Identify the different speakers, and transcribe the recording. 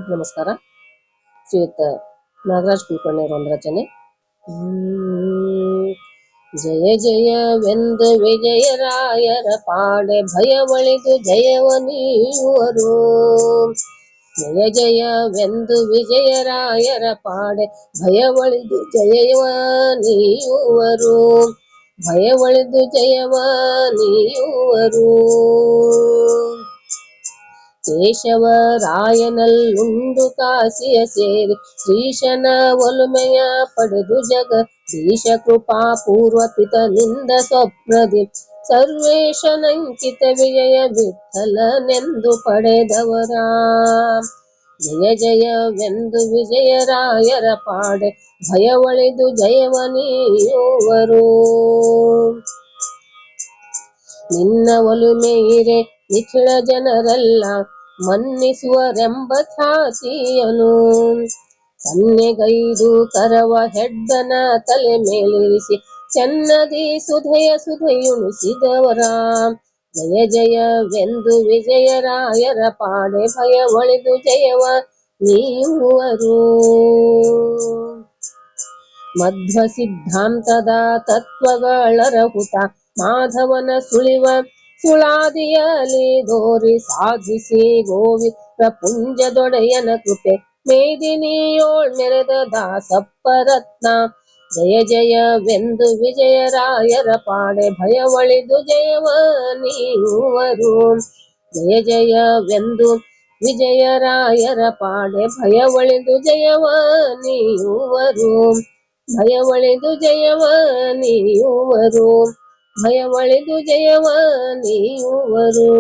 Speaker 1: ಎಲ್ರಿಗೂ ನಮಸ್ಕಾರ. ಶ್ರೀಯುತ ನಾಗರಾಜ್ ಕುಲಕರ್ಣಿಯವರ ಒಂದು ರಚನೆ. ಜಯ ಜಯವೆಂದು ವಿಜಯರಾಯರ ಪಾಡೆ ಭಯವಳಿದು ಜಯವ ನೀಯುವರು. ಜಯ ಜಯವೆಂದು ವಿಜಯರಾಯರ ಪಾಡೆ ಭಯವಳಿದು ಜಯವ ನೀಯುವರು. ಭಯವಳಿದು ಜಯವ ನೀಯುವರು. ಕೇಶವರಾಯನಲ್ಲುಂಡು ಕಾಶಿಯ ಸೇರಿ ಶ್ರೀಶನ ಒಲುಮೆಯ ಪಡೆದು ಜಗದೀಶ ಕೃಪಾ ಪೂರ್ವ ಪಿತನಿಂದ ಸ್ವಪ್ನದಿ ಸರ್ವೇಶನಂಕಿತ ವಿಜಯ ವಿಠಲನೆಂದು ಪಡೆದವರ. ಜಯ ಜಯವೆಂದು ವಿಜಯರಾಯರ ಪಾಡೆ ಭಯವಳಿದು ಜಯವ ನೀಯುವರು. ನಿನ್ನ ಒಲುಮೆಯಿರೆ ನಿಖಿಳ ಜನರೆಲ್ಲ ಮನ್ನಿಸುವರೆಂಬ ಖ್ಯಾತಿಯನು ಕನ್ಯೆಗೈದು ಕರವ ಹೆಡ್ಡನ ತಲೆ ಮೇಲಿರಿಸಿ ಚೆನ್ನದಿ ಸುಧೆಯುಣಿಸಿದವರ. ಜಯ ಜಯವೆಂದು ವಿಜಯರಾಯರ ಪಾಡೆ ಭಯವಳಿದು ಜಯವ ನೀಯುವರು. ಮಧ್ವ ಸಿದ್ಧಾಂತದ ತತ್ವಗಳರಹುತ ಮಾಧವನ ಸುಳಿವ ಸುಳಾದಿಯಲಿ ದೋರಿ ಸಾಧಿಸಿ ಗೋವಿ ಪ್ರಪುಂಜದೊಡೆಯನ ಕೃಪೆ ಮೇದಿನಿಯೋಳ್ ಮೆರೆದ ದಾಸಪ್ಪರತ್ನ. ಜಯ ಜಯವೆಂದು ವಿಜಯರಾಯರ ಪಾಡೆ ಭಯವಳಿದು ಜಯವ ನೀಯುವರು. ಜಯ ಜಯವೆಂದು ವಿಜಯರಾಯರ ಪಾಡೆ ಭಯವಳಿದು ಜಯವ ನೀಯುವರು. ಭಯವಳಿದು ಜಯವ ನೀಯುವರು. ಭಯವಳಿದು ಜಯವ ನೀಯುವರು.